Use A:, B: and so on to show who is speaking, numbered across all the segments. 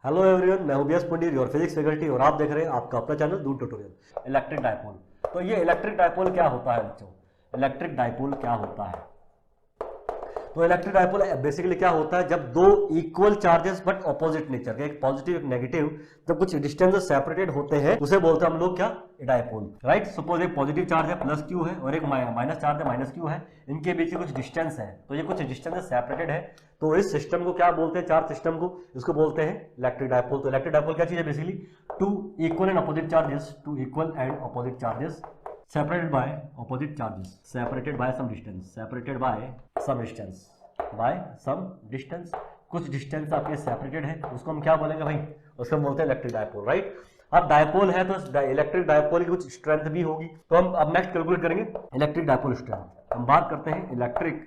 A: Hello everyone, मैं हूं BS Pandit, your physics faculty, और आप देख रहे हैं आपका अपना channel Doon tutorial. Electric dipole. तो ये इलेक्ट्रिक डायपोल क्या होता है बच्चों? इलेक्ट्रिक डायपोल क्या होता है? तो इलेक्ट्रिक डायपोल बेसिकली क्या होता है, जब दो equal charges but opposite nature के, एक पॉजिटिव एक नेगेटिव, जब कुछ डिस्टेंस सेपरेटेड होते हैं उसे बोलते हैं हम लोग क्या? डायपोल। राइट। सपोज एक पॉजिटिव चार्ज है प्लस क्यू है और एक माइनस चार्ज है माइनस क्यू है, इनके बीच कुछ डिस्टेंस है, तो ये कुछ डिस्टेंस सेपरेटेड है, तो इस सिस्टम को क्या बोलते हैं? चार्ज सिस्टम को, इसको बोलते हैं इलेक्ट्रिक डायपोल। तो इलेक्ट्रिक डायपोल क्या चीज है? Basically two equal and opposite charges, two equal and opposite charges separated by opposite charges, separated by some distance, separated by some distance, by some distance, कुछ distance आपके separated है, उसको हम क्या बोलेंगे भाई? उसको हम बोलते हैं इलेक्ट्रिक डायपोल। राइट। अब डायपोल है तो इलेक्ट्रिक डायपोल की कुछ स्ट्रेंथ भी होगी, तो हम अब नेक्स्ट कैलकुलेट करेंगे इलेक्ट्रिक डायपोल स्ट्रेंथ। हम बात करते हैं इलेक्ट्रिक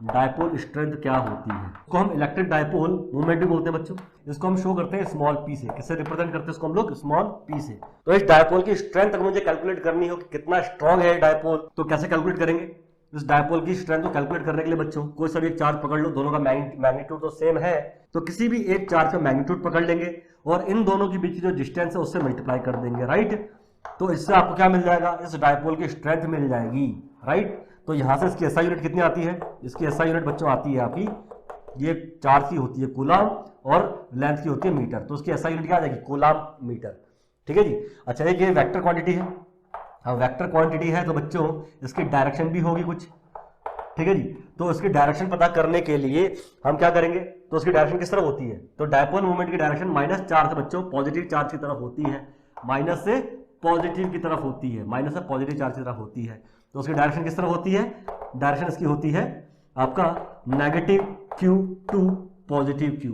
A: डायपोल स्ट्रेंथ क्या होती है। इसको हम इलेक्ट्रिक डायपोल मूवमेंट भी बोलते हैं बच्चों। इसको हम शो करते हैं स्मॉल पी से। किससे रिप्रेजेंट करते हैं इसको हम लोग? स्मॉल पी से। तो इस डायपोल की स्ट्रेंथ अगर मुझे कैलकुलेट करनी हो कि कितना स्ट्रॉन्ग है डायपोल, तो कैसे कैलकुलेट करेंगे? इस डायपोल की स्ट्रेंथ को कैलकुलेट करने के लिए बच्चों, कोई सा भी एक चार्ज पकड़ लो, दोनों का मैग्नीट्यूड तो सेम है, तो किसी भी एक चार्ज का मैग्नीट्यूड पकड़ लेंगे और इन दोनों के बीच की जो डिस्टेंस है उससे मल्टीप्लाई कर देंगे। राइट। तो इससे आपको क्या मिल जाएगा? इस डायपोल की स्ट्रेंथ मिल जाएगी। राइट। तो यहां से इसकी एसआई यूनिट कितनी आती है? इसकी एसआई यूनिट बच्चों आती है आपकी, ये चार्ज की होती है कूलाम और लेंथ की होती है मीटर, तो उसकी एसआई यूनिट क्या आ जाएगी? Coulomb metre. ठीक है जी। अच्छा, एक ये वेक्टर क्वांटिटी है। हाँ, वेक्टर क्वांटिटी है तो बच्चों इसकी डायरेक्शन भी होगी कुछ। ठीक है जी। तो इसकी डायरेक्शन पता करने के लिए हम क्या करेंगे? तो उसकी डायरेक्शन किस तरफ होती है? तो डायपोल मूवमेंट की डायरेक्शन माइनस चार्ज से बच्चों पॉजिटिव चार्ज की तरफ होती है, माइनस से पॉजिटिव की तरफ होती है, माइनस से पॉजिटिव चार्ज की तरफ होती है। तो उसकी डायरेक्शन किस तरफ होती है? डायरेक्शन इसकी होती है आपका negative Q to positive Q,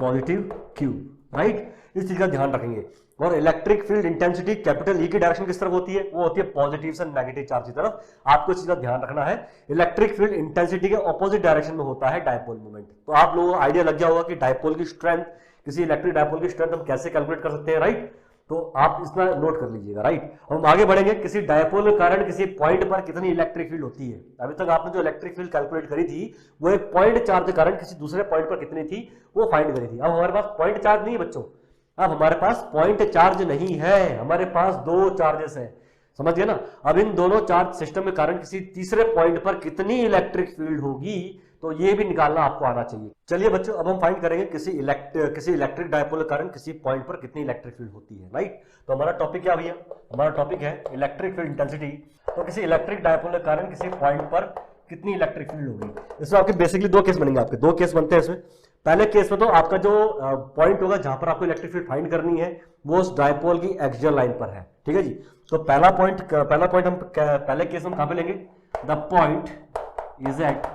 A: positive Q. Right. इस चीज का ध्यान रखेंगे। और electric field intensity capital E की डायरेक्शन किस तरफ होती है? वो होती है पॉजिटिव से नेगेटिव चार्ज की तरफ। आपको इस चीज का ध्यान रखना है। इलेक्ट्रिक फील्ड इंटेंसिटी के ऑपोजिट डायरेक्शन में होता है डायपोल मूवमेंट। तो आप लोगों को आइडिया लग गया होगा कि डायपोल की स्ट्रेंथ, किसी इलेक्ट्रिक डायपोल की स्ट्रेंथ हम कैसे कैलकुलेट कर सकते हैं। राइट। तो आप इसमें नोट कर लीजिएगा। राइट। हम आगे बढ़ेंगे। किसी डायपोल के कारण किसी पॉइंट पर कितनी इलेक्ट्रिक फील्ड होती है? अभी तक आपने जो इलेक्ट्रिक फील्ड कैलकुलेट करी थी वो एक पॉइंट चार्ज के कारण किसी दूसरे पॉइंट पर कितनी थी वो फाइंड करी थी। अब हमारे पास पॉइंट चार्ज नहीं है बच्चों, अब हमारे पास पॉइंट चार्ज नहीं है, हमारे पास दो चार्जेस हैं। समझ गए ना? अब इन दोनों चार्ज सिस्टम के कारण किसी तीसरे पॉइंट पर कितनी इलेक्ट्रिक फील्ड होगी, तो ये भी निकालना आपको आना चाहिए। चलिए बच्चों, अब हम फाइंड करेंगे किसी इलेक्ट्रिक डायपोल के कारण किसी पॉइंट पर कितनी इलेक्ट्रिक फील्ड होती है। राइट। तो हमारा टॉपिक क्या भैया? हमारा टॉपिक है इलेक्ट्रिक फील्ड इंटेंसिटी। तो किसी इलेक्ट्रिक डायपोल के कारण किसी पॉइंट पर कितनी इलेक्ट्रिक फील्ड होगी। इसमें आपके बेसिकली दो केस बनेंगे। आपके दो केस बनते हैं इसमें। पहले केस में तो आपका जो पॉइंट होगा जहां पर आपको इलेक्ट्रिक फील्ड फाइंड करनी है वो उस डायपोल की एक्सियल लाइन पर है। ठीक है जी। तो पहला पॉइंट हम पहले केस हम कहां पे लेंगे? The point is eight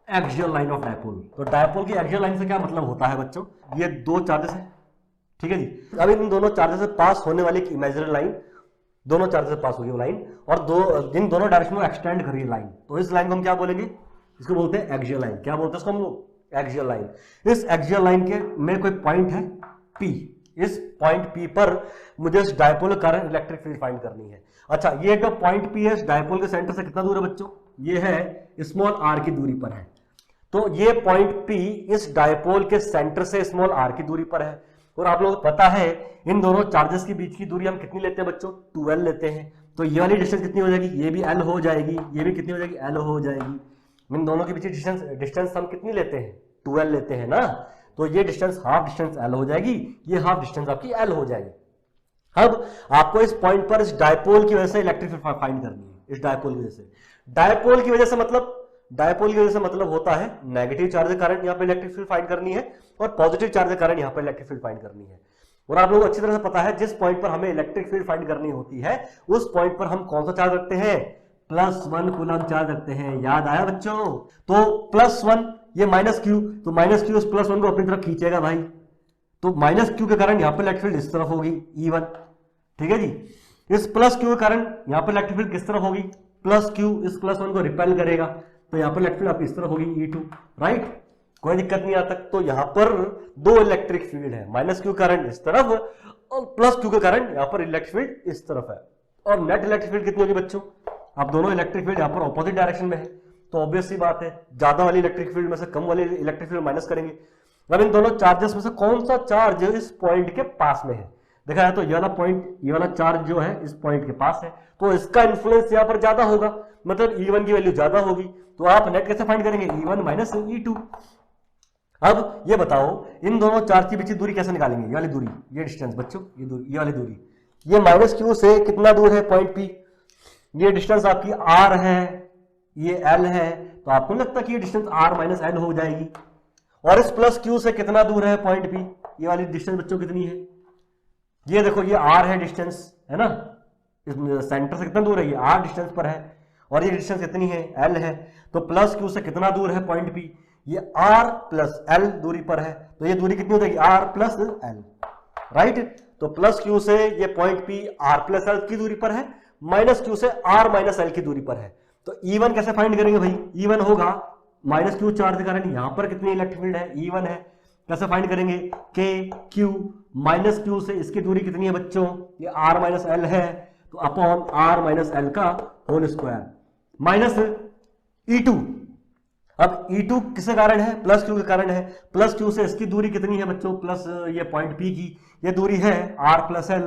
A: axial line of dipole. तो डायपोल की एक्सियल लाइन से क्या मतलब होता है बच्चों? ये दो चार्जेस है। ठीक है जी। अब इन दोनों चार्जेस से पास होने वाली एक इमेजिनरी लाइन, दोनों चार्जेस से पास होगी वो लाइन, और इन दोनों डायरेक्शन में एक्सटेंड कर रही है लाइन, तो इस लाइन को हम क्या बोलेंगे? इसको बोलते हैं एक्सियल लाइन। क्या बोलते हैं इसको हम लोग? Axial line. इस एक्सियल लाइन के में कोई पॉइंट है P, इस पॉइंट P पर मुझे इस डायपोल के कारण इलेक्ट्रिक फील्ड फाइंड करनी है। अच्छा, ये जो पॉइंट P है इस डायपोल के सेंटर से कितना दूर है बच्चों? ये है स्मॉल r की दूरी पर है। तो ये पॉइंट P इस डायपोल के सेंटर से स्मॉल r की दूरी पर है। और आप लोगों को पता है इन दोनों चार्जेस के बीच की दूरी हम कितनी लेते हैं बच्चों? 2l लेते हैं। तो ये वाली डिस्टेंस कितनी हो जाएगी? ये भी l हो जाएगी, ये भी कितनी हो जाएगी? l हो जाएगी। इन दोनों के बीच डिस्टेंस हम कितनी लेते हैं? 2l लेते हैं ना। तो ये डिस्टेंस हाफ डिस्टेंस l हो जाएगी, ये हाफ डिस्टेंस आपकी l हो जाएगी। अब आपको इस पॉइंट पर इस डायपोल की वजह से इलेक्ट्रिक फील्ड फाइंड करनी है। इस डायपोल की वजह से, डायपोल की वजह से मतलब होता है नेगेटिव चार्ज के कारण यहाँ पे इलेक्ट्रिक फील्ड फाइंड करनी है और पॉजिटिव चार्ज के कारण यहाँ पे इलेक्ट्रिक फील्ड फाइंड करनी है। और आप लोगों को अच्छी तरह से पता है जिस पॉइंट पर हमें इलेक्ट्रिक फील्ड फाइंड करनी होती है उस पॉइंट पर हम कौन सा चार्ज रखते हैं? +1 कूलम चार्ज रखते हैं। याद आया बच्चों? तो +1, ये माइनस क्यू, तो माइनस क्यू उस +1 को अपनी तरफ खींचेगा भाई, तो माइनस क्यू के कारण यहाँ पे इलेक्ट्रिक फील्ड इस तरफ होगी E1। ठीक है जी। इस प्लस क्यू के कारण यहाँ पे इलेक्ट्रिक फील्ड किस तरफ होगी? प्लस क्यू इस +1 को रिपेल करेगा, तो यहाँ पर इलेक्ट्रिक फील्ड आपकी इस तरफ होगी E2। राइट। कोई दिक्कत नहीं आता। तो यहाँ पर दो इलेक्ट्रिक फील्ड है, माइनस क्यू करंट इस तरफ और प्लस क्यू के कारण यहाँ पर इलेक्ट्रिक फील्ड इस तरफ है। और नेट इलेक्ट्रिक फील्ड कितनी होगी बच्चों? अब दोनों इलेक्ट्रिक फील्ड यहाँ पर ऑपोजिट डायरेक्शन में है, तो ऑब्वियस सी बात है ज्यादा वाली इलेक्ट्रिक फील्ड में से कम वाली इलेक्ट्रिक फील्ड माइनस करेंगे। अब इन दोनों चार्जेस में से कौन सा चार्ज इस पॉइंट के पास में है, देखा है तो ये वाला पॉइंट, ये वाला चार्ज जो है इस पॉइंट के पास है, तो इसका इन्फ्लुएंस यहां पर ज्यादा होगा, मतलब E1 की वैल्यू ज्यादा होगी। तो आप नेट कैसे फाइंड करेंगे, E1 माइनस E2। अब ये बताओ इन दोनों चार्ज के बीच की दूरी कैसे निकालेंगे, ये वाली दूरी, ये डिस्टेंस बच्चों, ये दूरी, ये वाली दूरी, ये माइनस क्यू से कितना दूर है पॉइंट P, ये डिस्टेंस आपकी R है, ये L है, तो आपको लगता है कि ये डिस्टेंस R माइनस L हो जाएगी। और इस प्लस क्यू से कितना दूर है पॉइंट P, ये वाली डिस्टेंस बच्चों कितनी है, ये देखो ये R है डिस्टेंस, है ना, इस सेंटर से कितना दूर है, ये R डिस्टेंस पर है, और ये डिस्टेंस कितनी है, L है। तो प्लस क्यू से कितना दूर है पॉइंट P, ये R प्लस L दूरी पर है, तो ये दूरी कितनी हो जाएगी, R प्लस L, राइट। तो प्लस क्यू से ये point P R plus L की दूरी पर है, माइनस क्यू से R माइनस L की दूरी पर है। तो E1 कैसे फाइंड करेंगे भाई, E1 होगा माइनस क्यू चार्ज के कारण यहां पर कितनी इलेक्ट्रिक फील्ड है, E1 है, कैसे फाइंड करेंगे, K Q माइनस क्यू से इसकी दूरी कितनी है बच्चों, ये R माइनस L है, तो अपॉन R माइनस L का होल स्क्वायर माइनस E2। अब E2 किसके कारण है, प्लस क्यू के कारण है, प्लस क्यू से इसकी दूरी कितनी है बच्चों, प्लस ये पॉइंट P की ये दूरी है R प्लस L,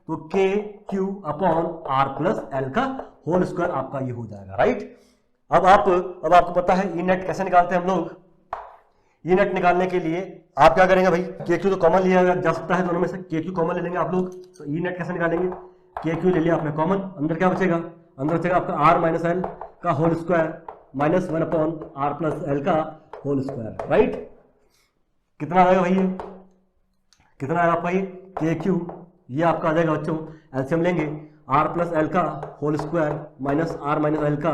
A: तो K Q upon R plus L का होल स्क्वायर आपका ये हो जाएगा, राइट। अब आपको पता है ई नेट कैसे निकालते हैं हम लोग, ई नेट निकालने के लिए आप क्या करेंगे भाई, के क्यू तो कॉमन लिया जा सकता है दोनों में से, के क्यू कॉमन ले लेंगे आप लोग, तो ई नेट कैसे निकालेंगे, के क्यू ले लिया आपने कॉमन, अंदर क्या बचेगा, अंदर बचेगा आपका R माइनस L का whole square minus 1 upon R plus L का होल स्क्वायर, राइट। कितना आएगा भाई, ये कितना आएगा आपका, ये के क्यू, ये आपका आ जाएगा बच्चों, एलसीएम लेंगे R प्लस L का whole square minus R minus L का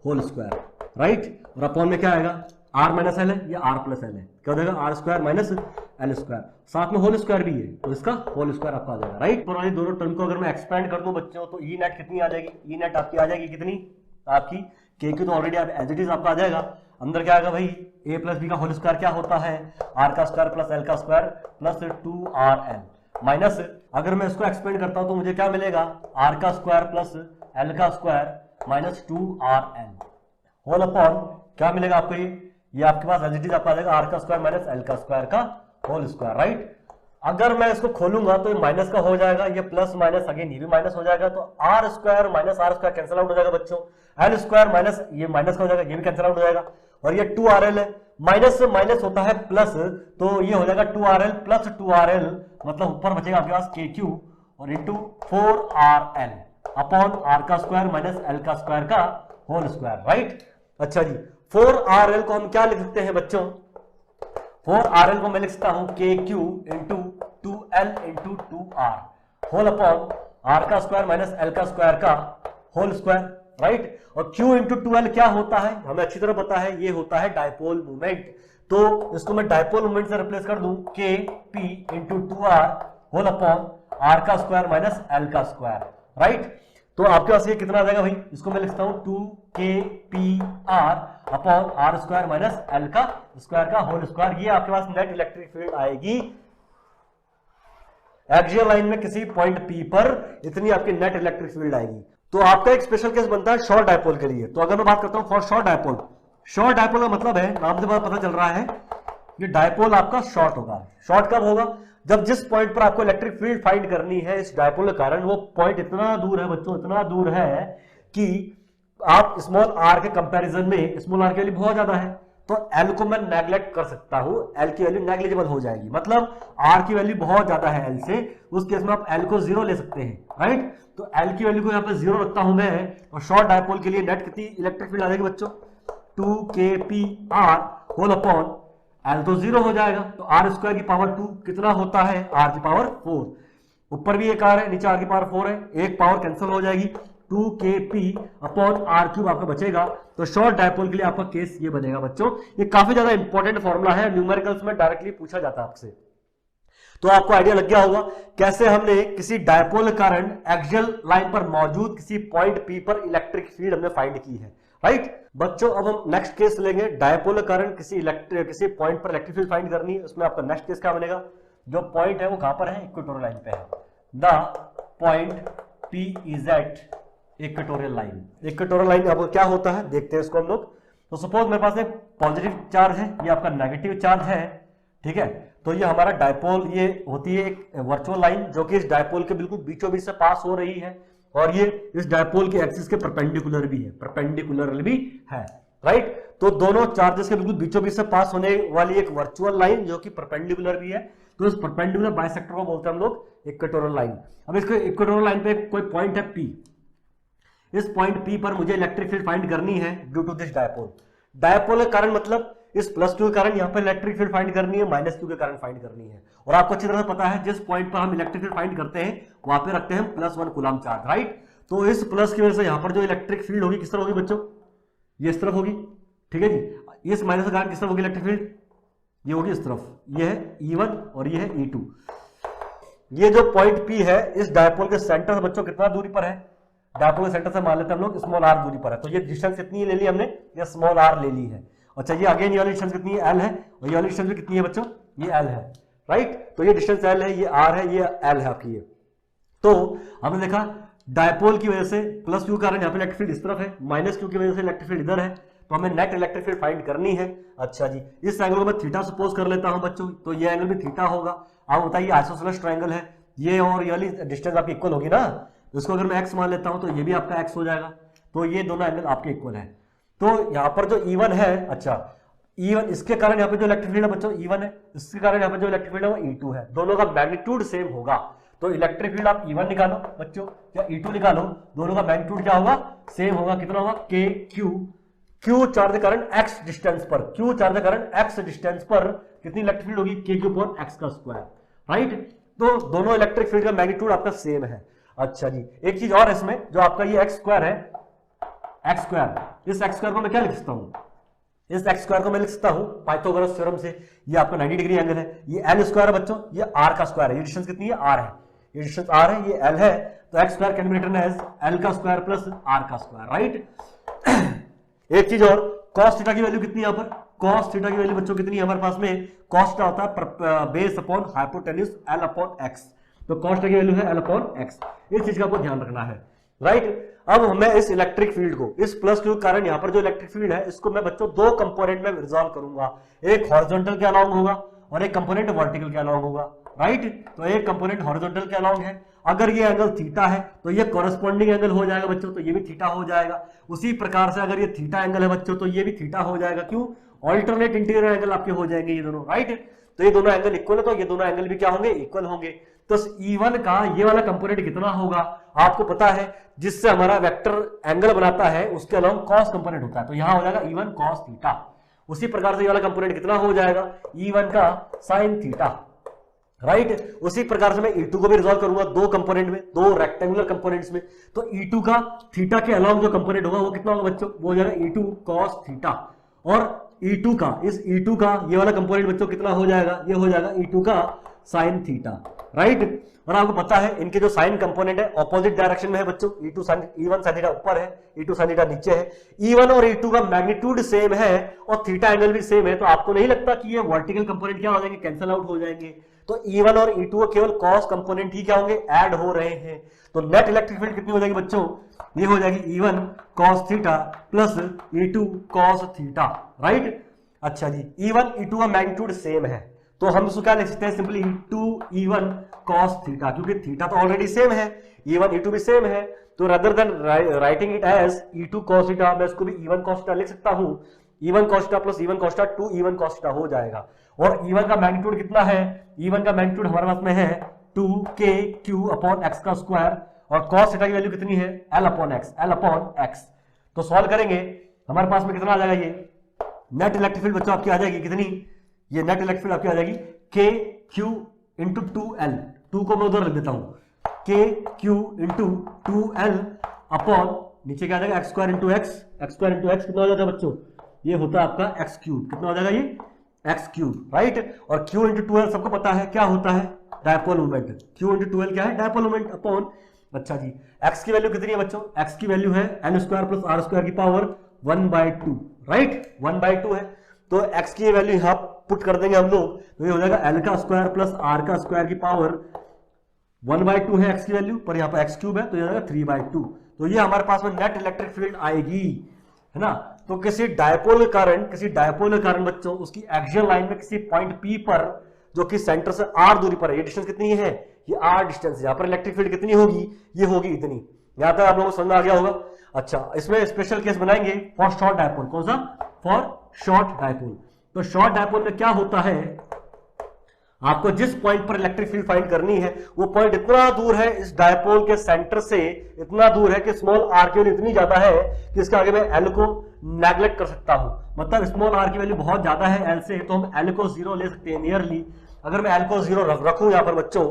A: होल स्क्वायर, राइट। और अपॉन में क्या आएगा, R माइनस L है, ये R प्लस L है, क्या हो जाएगा, R square minus L square, साथ में होल स्क्वायर भी है, तो इसका होल स्क्वायर आपका आ जाएगा, राइट। और दोनों टर्म को अगर मैं एक्सपेंड कर दूं बच्चों, तो ई नेट कितनी आ जाएगी, ई नेट आपकी आ जाएगी कितनी, आपकी के क्यू तो ऑलरेडी एज इट इज आपका आ जाएगा, अंदर क्या आएगा भाई, a प्लस बी का होल स्क्वायर क्या होता है, R का स्क्वायर प्लस L का स्क्वायर प्लस 2RL माइनस, अगर मैं इसको एक्सपेंड करता हूं तो मुझे क्या मिलेगा, R का स्क्वायर प्लस L का square minus 2RL whole upon क्या मिलेगा आपको, ये आपके पास एज इट इज आपका आ जाएगा R का स्क्वायर माइनस L का स्क्वायर का होल स्क्वायर, राइट। अगर मैं इसको खोलूंगा तो ये माइनस का हो जाएगा, ये प्लस माइनस अगेन ये भी माइनस हो जाएगा, तो R square minus R square cancel out हो जाएगा बच्चों, L स्क्वायर माइनस ये माइनस का हो जाएगा, ये भी कैंसिल आउट हो जाएगा, और ये 2RL है, माइनस से माइनस होता है प्लस, तो ये हो जाएगा 2RL प्लस 2RL, मतलब ऊपर बचेगा आपके पास KQ और इंटू 4RL अपॉन R का स्क्वायर माइनस L का स्क्वायर का होल स्क्वायर, राइट। अच्छा जी, 4RL को हम क्या लिख सकते हैं बच्चों, 4RL को मैं लिख सकता हूं KQ into 2L into 2R whole upon R का स्क्वायर माइनस L का स्क्वायर का होल स्क्वायर, राइट। और Q इंटू 2L क्या होता है, हमें अच्छी तरह पता है, ये होता है डायपोल मोमेंट, तो इसको मैं डायपोल मोमेंट से रिप्लेस कर दूं, KP into 2R whole upon R का स्क्वायर माइनस L का स्क्वायर, राइट। तो आपके पास ये कितना आ जाएगा भाई, इसको मैं लिखता हूं 2KPR upon R square minus L का स्क्वायर का होल स्क्वायर, ये आपके पास नेट इलेक्ट्रिक फील्ड आएगी एक्सियल लाइन में किसी पॉइंट P पर, इतनी आपकी नेट इलेक्ट्रिक फील्ड आएगी। तो आपका एक स्पेशल केस बनता है शॉर्ट डायपोल के लिए। तो अगर मैं बात करता हूं for short dipole, short dipole का मतलब है, नाम से पता चल रहा है ये डायपोल आपका शॉर्ट होगा। शॉर्ट कब होगा, जब जिस पॉइंट पर आपको इलेक्ट्रिक फील्ड फाइंड करनी है इस डायपोल के कारण, वो पॉइंट इतना दूर है बच्चों, इतना दूर है कि आप स्मॉल r के कंपैरिजन में स्मॉल r की वैल्यू बहुत ज्यादा है, तो l को मैं नेग्लेक्ट कर सकता हूं, l की वैल्यू नेग्लिजिबल हो जाएगी, मतलब r की वैल्यू बहुत ज्यादा है l से, उस केस में आप l को 0 ले सकते हैं, राइट। तो l की वैल्यू को यहाँ पे 0 रखता हूं मैं, और शॉर्ट डायपोल के लिए नेट कितनी इलेक्ट्रिक फील्ड आ जाएगी बच्चों, 2KPR होल अपॉन L तो 0 हो जाएगा, तो R स्क्वायर की पावर 2 कितना होता है, R की पावर 4, ऊपर भी एक R है, नीचे R की पावर 4 है, एक पावर कैंसिल हो जाएगी, 2KP अपॉन R क्यूब आपका बचेगा। तो शॉर्ट डायपोल के लिए आपका केस ये बनेगा बच्चों। ये काफी ज्यादा इंपॉर्टेंट फॉर्मूला है, न्यूमेरिकल्स में डायरेक्टली पूछा जाता है आपसे, तो आपको आइडिया लग गया होगा कैसे हमने किसी डायपोल के कारण एक्सियल लाइन पर मौजूद किसी पॉइंट P पर इलेक्ट्रिक फील्ड हमने फाइंड की है, राइट। बच्चों अब हम नेक्स्ट केस लेंगे, डायपोल के कारण किसी पॉइंट पर इलेक्ट्रिक फील्ड फाइंड करनी है। उसमें आपका नेक्स्ट केस क्या बनेगा, जो पॉइंट है वो कहां पर है, इक्वेटोरियल लाइन पे है, the point P is at equatorial line. Equatorial line आपको क्या होता है देखते हैं इसको हम लोग। तो सपोज मेरे पास एक पॉजिटिव चार्ज है, ये आपका नेगेटिव चार्ज है, ठीक है। तो ये हमारा डायपोल, ये होती है एक वर्चुअल लाइन जो कि इस डायपोल के बिल्कुल बीचों बीच से पास हो रही है, और ये इस डायपोल के एक्सिस के परपेंडिकुलर भी है, परपेंडिकुलर भी है, राइट। तो दोनों चार्जेस के बिल्कुल बीचों बीच से पास होने वाली एक वर्चुअल लाइन जो कि परपेंडिकुलर भी है, तो इस परपेंडिकुलर बाइसेक्टर को बोलते हैं हम लोग इक्वेटोरियल लाइन। अब इसको इक्वेटोरियल लाइन पे कोई पॉइंट है P, इस पॉइंट P पर मुझे इलेक्ट्रिक फील्ड फाइंड करनी है due to this dipole. Dipole के कारण मतलब इस प्लस क्यू के कारण यहाँ पर इलेक्ट्रिक फील्ड फाइंड करनी है, माइनस क्यू के कारण फाइंड करनी है। और आपको अच्छी तरह से पता है जिस पॉइंट पर हम इलेक्ट्रिक फील्ड फाइंड करते हैं वहां पे रखते हैं +1 कूलम चार्ज, राइट। तो इस प्लस की वजह से यहाँ पर जो इलेक्ट्रिक फील्ड होगी किस तरफ होगी बच्चों, ये इस तरफ होगी, ठीक है जी। इस माइनस के कारण किस तरफ होगी इलेक्ट्रिक फील्ड, ये होगी इस तरफ, ये है E1 और ये है E2। ये जो पॉइंट P है इस डायपोल के सेंटर से बच्चों कितना दूरी पर है, डायपोल के सेंटर से मान लेते हैं हम लोग स्मॉल r दूरी पर है। तो ये डिस्टेंस कितनी ले ली हमने, ये स्मॉल r ले ली है। अच्छा, ये अगेन ये वाली डिस्टेंस कितनी है, L है, और ये वाली डिस्टेंस भी कितनी है बच्चों, ये L है, राइट। तो ये डिस्टेंस L है, ये R है, ये L है आपकी ये। तो हमने देखा डायपोल की वजह से प्लस क्यू कारण यहाँ पे इलेक्ट्रिक फील्ड इस तरफ है, माइनस क्यू की वजह से इलेक्ट्रिक फील्ड इधर है, तो हमें नेट इलेक्ट्रिक फील्ड फाइंड करनी है। अच्छा जी, इस एंगल को मैं थीटा सपोज कर लेता हूं बच्चों, तो ये एंगल भी थीटा होगा। अब बताइए आइसोसेलेस ट्रायंगल है, ये और ये वाली डिस्टेंस आपकी इक्वल होगी ना, इसको अगर मैं x मान लेता हूं तो ये भी आपका x हो जाएगा, तो ये दोनों एंगल आपके इक्वल है। तो यहाँ पर जो E1 है, अच्छा E1 इसके कारण यहाँ पे जो इलेक्ट्रिक फील्ड है बच्चों E1 है, इसके कारण यहाँ पे जो इलेक्ट्रिक फील्ड है वो E2 है, दोनों का मैग्नीट्यूड सेम होगा। तो इलेक्ट्रिक फील्ड आप E1 निकालो बच्चों या E2 निकालो, दोनों का मैग्नीट्यूड क्या होगा, सेम होगा। कितना होगा, Q चार्ज के कारण x डिस्टेंस पर, Q चार्ज के कारण x डिस्टेंस पर कितनी इलेक्ट्रिक फील्ड होगी, Q/x का स्क्वायर, राइट। तो दोनों इलेक्ट्रिक फील्ड का मैग्नीट्यूड आपका सेम है। अच्छा जी, एक चीज और इसमें, जो आपका ये x स्क्वायर है, x स्क्वायर, इस x स्क्वायर को मैं क्या लिख सकता हूं, इस x स्क्वायर को मैं लिख सकता हूं पाइथागोरस थ्योरम से, ये आपका 90 डिग्री एंगल है। ये L स्क्वायर है बच्चों, ये R का स्क्वायर है, ये डिस्टेंस कितनी है, R है, ये डिस्टेंस R है, ये L है, तो x square can be written as L का स्क्वायर प्लस R का स्क्वायर, राइट। एक चीज और, cos थीटा की वैल्यू कितनी है यहाँ पर, cos थीटा की वैल्यू बच्चों कितनी है हमारे पास में, cos थीटा होता है बेस अपॉन हाइपोटेन्यूज L/x, तो cos थीटा की वैल्यू है L/x। इस चीज का आपको ध्यान रखना है, राइट। अब मैं इस इलेक्ट्रिक फील्ड को, इस प्लस क्यू के कारण यहाँ पर जो इलेक्ट्रिक फील्ड है इसको मैं बच्चों दो कंपोनेंट में रिजॉल्व करूंगा, एक हॉरिजॉन्टल के अलोंग होगा और एक कंपोनेंट वर्टिकल के अलोंग होगा, राइट। तो एक कंपोनेंट हॉरिजॉन्टल के अलोंग है, अगर ये एंगल थीटा है तो ये कॉरेस्पॉन्डिंग एंगल हो जाएगा बच्चों, तो ये भी थीटा हो जाएगा। उसी प्रकार से अगर ये थीटा एंगल है बच्चों तो ये भी थीटा हो जाएगा, क्यों, ऑल्टरनेट इंटीरियर एंगल आपके हो जाएंगे ये दोनों, राइट। तो ये दोनों एंगल इक्वल है, तो ये दोनों एंगल भी क्या होंगे, इक्वल होंगे। तो E1 का ये वाला कंपोनेंट कितना होगा, आपको पता है, जिससे हमारा वेक्टर एंगल बनाता है उसके अलोंग कॉस कंपोनेंट होता है, तो यहां हो जाएगा E1 cos थीटा। उसी प्रकार से ये वाला कंपोनेंट कितना हो जाएगा, E1 का sin थीटा, राइट। उसी प्रकार से मैं E2 को भी रिजॉल्व करूंगा दो कंपोनेंट में, दो रेक्टेंगुलर कंपोनेंट्स में, तो E2 का थीटा के अलोंग जो कंपोनेंट होगा वो कितना होगा बच्चों, वो हो जाएगा E2 cos थीटा। और E2 का, इस E2 का ये वाला कंपोनेंट बच्चों कितना हो जाएगा, ये हो जाएगा E2 का sin थीटा, राइट। और आपको पता है इनके जो साइन कंपोनेंट है ऑपोजिट डायरेक्शन में है बच्चों, E1 sin थीटा ऊपर है, E2 sin थीटा नीचे है। E1 और E2 का मैग्नीट्यूड सेम है और थीटा एंगल भी सेम है, तो आपको नहीं लगता कि ये वर्टिकल कंपोनेंट क्या हो जाएंगे, कैंसिल आउट हो जाएंगे। तो E1 और E2 केवल कॉस कंपोनेंट ही क्या होंगे, ऐड हो रहे हैं। तो नेट इलेक्ट्रिक फील्ड कितनी हो जाएगी बच्चों, ये हो जाएगी E1 cos theta plus E2 cos theta, right. अच्छा जी, E1 E2 का मैग्नीट्यूड सेम है, तो हम इसको क्या लिख सकते हैं, सिंपली E1 cos थीटा, क्योंकि थीटा तो ऑलरेडी सेम है, E1 E2 भी सेम है, तो rather than writing it as E2 cos theta, मैं इसको भी E1 cos थीटा लिख सकता हूं। E1 cos theta plus E1 cos theta 2 E1 cos theta हो जाएगा। और E1 का मैग्नीट्यूड कितना है, E1 का मैग्नीट्यूड हमारे पास में है 2kq/x का स्क्वायर, और cos थीटा की वैल्यू कितनी है, L/x। तो सॉल्व करेंगे हमारे पास में कितना आ जाएगा, ये नेट इलेक्ट्रिक फील्ड बच्चों आपकी आ जाएगी कितनी, ये नेट इलेक्ट्रिक फील्ड आपकी आ जाएगी KQ इंटू 2L, 2 को मैं उधर लिख देता हूं, KQ इंटू 2L अपॉन नीचे क्या आ जाएगा, x स्क्वायर इंटू एक्स, कितना हो जाता है बच्चों, ये होता है आपका x क्यूब, कितना हो जाएगा ये x क्यूब, राइट। और Q इंटू 2L सबको पता है क्या होता है, dipole moment, Q into 2L क्या है, डायपोल मोमेंट अपॉन, अच्छा जी, x की वैल्यू कितनी है बच्चों, x की वैल्यू है n square plus r square की पावर 1/2, राइट, 1/2 है। तो x की वैल्यू यहां पुट कर देंगे हम लोग, तो ये हो जाएगा l का स्क्वायर प्लस r का स्क्वायर की पावर 1/2 है x की वैल्यू, पर यहाँ पर x क्यूब है तो ये हो जाएगा 3/2। तो ये हमारे पास में नेट इलेक्ट्रिक फील्ड आएगी, है ना। तो किसी डायपोल के कारण बच्चों उसकी एक्सियल लाइन में किसी पॉइंट P पर जो कि सेंटर से r दूरी पर है, ये डिस्टेंस कितनी है, ये r डिस्टेंस, यहां पर इलेक्ट्रिक फील्ड कितनी होगी, ये होगी इतनी। यहां तक आप लोगों को समझ में आ गया होगा। अच्छा, इसमें स्पेशल केस बनाएंगे फॉर शॉर्ट डायपोल। कौन सा? For short dipole. तो शॉर्ट डायपोल में क्या होता है, आपको जिस पॉइंट पर इलेक्ट्रिक फील्ड फाइंड करनी है वो पॉइंट इतना दूर है इस डायपोल के सेंटर से, इतना दूर है कि स्मॉल r की वैल्यू इतनी ज्यादा है कि इसके आगे मैं l को नेग्लेक्ट कर सकता हूं। मतलब स्मॉल r की वैल्यू बहुत ज्यादा है l से, तो हम l को 0 ले सकते हैं नियरली। अगर मैं l को 0 रखूं यहां पर बच्चों,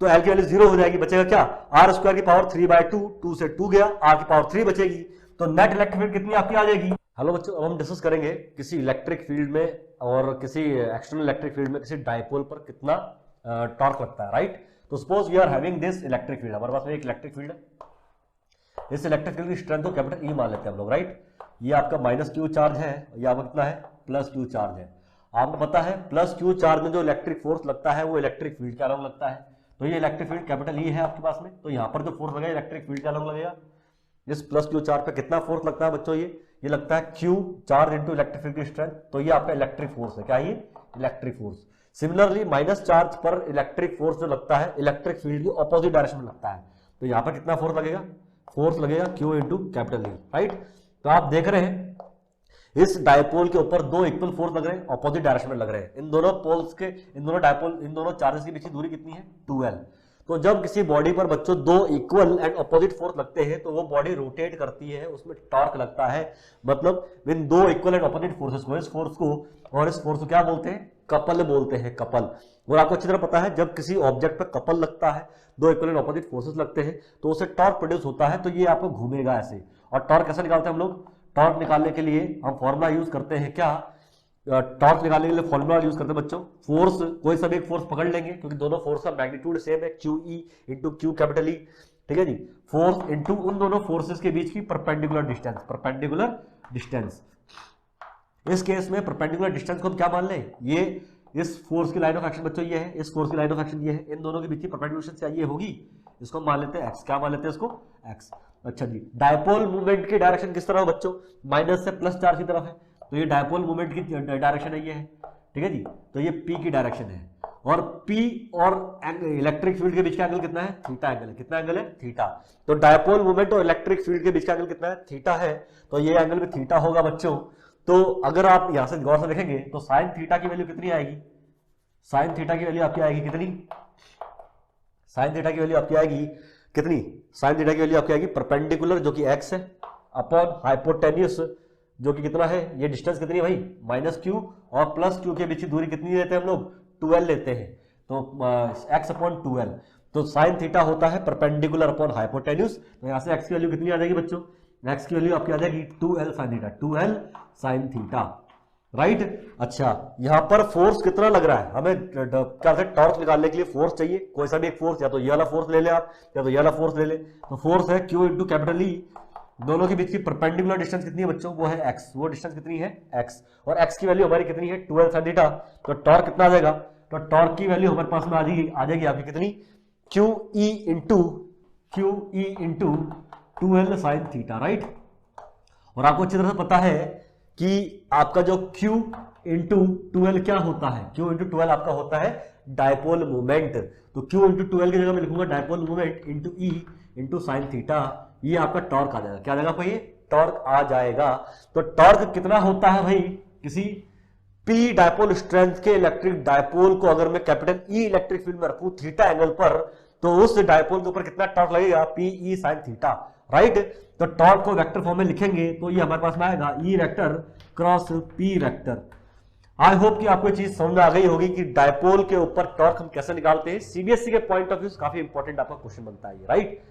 A: तो l की वैल्यू 0 हो जाएगी, बचेगा क्या, r स्क्वायर की पावर 3/2, 2 से 2 गया, r की पावर 3 बचेगी। तो नेट इलेक्ट्रिक फील्ड कितनी आपकी आ जाएगी। हेलो बच्चों, अब हम डिस्कस करेंगे किसी इलेक्ट्रिक फील्ड में और किसी एक्सटर्नल इलेक्ट्रिक फील्ड में किसी डायपोल पर कितना टॉर्क लगता है, राइट। तो suppose we are having this electric field, हमारे पास में एक इलेक्ट्रिक फील्ड है, इस इलेक्ट्रिक फील्ड की स्ट्रेंथ को कैपिटल E मान लेते हैं हम लोग, राइट। ये आपका -q चार्ज है, ये आपका कितना है, +q चार्ज है। आपको पता है +q चार्ज में जो इलेक्ट्रिक फोर्स लगता है वो इलेक्ट्रिक फील्ड के अलोंग लगता है। तो ये इलेक्ट्रिक फील्ड कैपिटल E है आपके पास में, तो यहाँ पर जो फोर्स लगेगा इलेक्ट्रिक फील्ड के अलोंग लगेगा। इस +q चार्ज पे कितना फोर्स लगता है बच्चों, ये लगता है q charge into electric field की स्ट्रेंथ, तो ये आपका इलेक्ट्रिक फोर्स है। क्या ये electric force. Similarly minus charge पर इलेक्ट्रिक फोर्स जो लगता है इलेक्ट्रिक फील्ड की ऑपोजिट डायरेक्शन में लगता है, तो यहाँ पर कितना फोर्स लगेगा, फोर्स लगेगा q into capital E, right. तो आप देख रहे हैं इस डायपोल के ऊपर दो इक्वल फोर्स लग रहे हैं, ऑपोजिट डायरेक्शन में लग रहे हैं। इन दोनों पोल्स के, इन दोनों चार्जेस के बीच की दूरी कितनी है, 2l। तो जब किसी बॉडी पर बच्चों दो इक्वल एंड अपोजिट फोर्स लगते हैं तो वो बॉडी रोटेट करती है, उसमें टॉर्क लगता है। मतलब इन दो इक्वल एंड अपोजिट फोर्सेस को, इस फोर्स को और इस फोर्स को क्या बोलते हैं, कपल बोलते हैं, कपल। और आपको अच्छी तरह पता है जब किसी ऑब्जेक्ट पर कपल लगता है, दो इक्वल एंड अपोजिट फोर्सेस लगते हैं, तो उससे टॉर्क प्रोड्यूस होता है। तो ये आपको घूमेगा ऐसे। और टॉर्क कैसे निकालते हैं हम लोग, टॉर्क निकालने के लिए हम फॉर्मूला यूज करते हैं, क्या, टॉर्क निकालने के लिए फॉर्मूला यूज करते हैं बच्चों, फोर्स, कोई सा भी एक फोर्स पकड़ लेंगे क्योंकि दोनों फोर्स का मैग्नीट्यूड सेम है, QE into Q capital E, ठीक है जी। फोर्स इंटू उन दोनों फोर्सेस के बीच की परपेंडिकुलर डिस्टेंस। इस केस में परपेंडिकुलर डिस्टेंस को हम क्या मान लें, ये इस फोर्स की लाइन ऑफ एक्शन बच्चों ये है, इस फोर्स की लाइन ऑफ एक्शन ये है, इन दोनों के बीच की परपेंडिकुलर डिस्टेंस ये होगी, इसको मान लेते हैं x। क्या मान लेते हैं इसको, x। अच्छा जी, डायपोल मूवमेंट की डायरेक्शन किस तरह हो बच्चों, माइनस से प्लस चार्ज की तरफ है, तो ये डायपोल मूवमेंट की डायरेक्शन है, ये है, ठीक है जी। तो ये P की डायरेक्शन है, और P और इलेक्ट्रिक फील्ड के बीच का एंगल कितना है, थीटा एंगल है। कितना एंगल है, थीटा। तो डायपोल मूवमेंट और इलेक्ट्रिक फील्ड के बीच का एंगल कितना है, थीटा है। तो ये एंगल भी थीटा होगा बच्चों। तो अगर आप यहां से गौर से देखेंगे तो साइन थीटा की वैल्यू कितनी आएगी, साइन थीटा की वैल्यू आपकी आएगी कितनी, साइन थीटा की वैल्यू आपकी आएगी कितनी, साइन थीटा की वैल्यू आपकी आएगी परपेंडिकुलर जो कि x है अपॉन हाइपोटेन्यूस जो कि कितना है, ये डिस्टेंस कितनी है भाई, -q और +q के बीच की दूरी कितनी लेते हैं हम लोग, 2l लेते हैं। तो x अपॉन 2l, तो साइन थीटा होता है परपेंडिकुलर अपॉन हाइपोटेन्यूस। तो यहां से x की वैल्यू कितनी आ जाएगी बच्चों, x की वैल्यू आपकी आ जाएगी 2l sine theta, 2l sine theta, right. अच्छा, यहां पर फोर्स कितना लग रहा है, हमें क्या है टॉर्क निकालने के लिए फोर्स चाहिए, कोई सा भी एक फोर्स, या तो ये वाला फोर्स ले ले आप, या तो ये वाला फोर्स ले ले। तो फोर्स है Q इंटू कैपिटल E, दोनों के बीच की परपेंडिकुलर डिस्टेंस कितनी है बच्चों, वो है x, वो डिस्टेंस कितनी है x, और x की वैल्यू हमारी कितनी है 2l साइन थीटा। तो टॉर्क कितना आ जाएगा, तो टॉर्क की वैल्यू हमारे पास में आ जाएगी आपकी कितनी, QE into 2l sine theta, right. और आपको अच्छी तरह से पता है कि आपका जो Q इंटू 2l क्या होता है, Q इंटू 2l आपका होता है डायपोल मूवमेंट। तो Q इंटू 2l की जगह मैं लिखूंगा dipole movement into E into sine theta, ये आपका टॉर्क आ जाएगा। क्या आ जाएगा भाई, टॉर्क आ जाएगा। तो टॉर्क कितना होता है भाई, किसी P डायपोल स्ट्रेंथ के इलेक्ट्रिक डायपोल को अगर मैं कैपिटल E इलेक्ट्रिक फील्ड में रखूं थीटा एंगल पर, तो उस डायपोल के ऊपर कितना टॉर्क लगेगा, PE साइन थीटा, राइट। तो टॉर्क को वेक्टर फॉर्म में लिखेंगे तो ये हमारे पास में आएगा E vector cross P vector. I hope कि आपको ये चीज समझ में आ गई होगी कि डायपोल के ऊपर टॉर्क हम कैसे निकालते हैं। सीबीएसई के पॉइंट ऑफ व्यू काफी इंपॉर्टेंट आपका क्वेश्चन बनता है ये, राइट।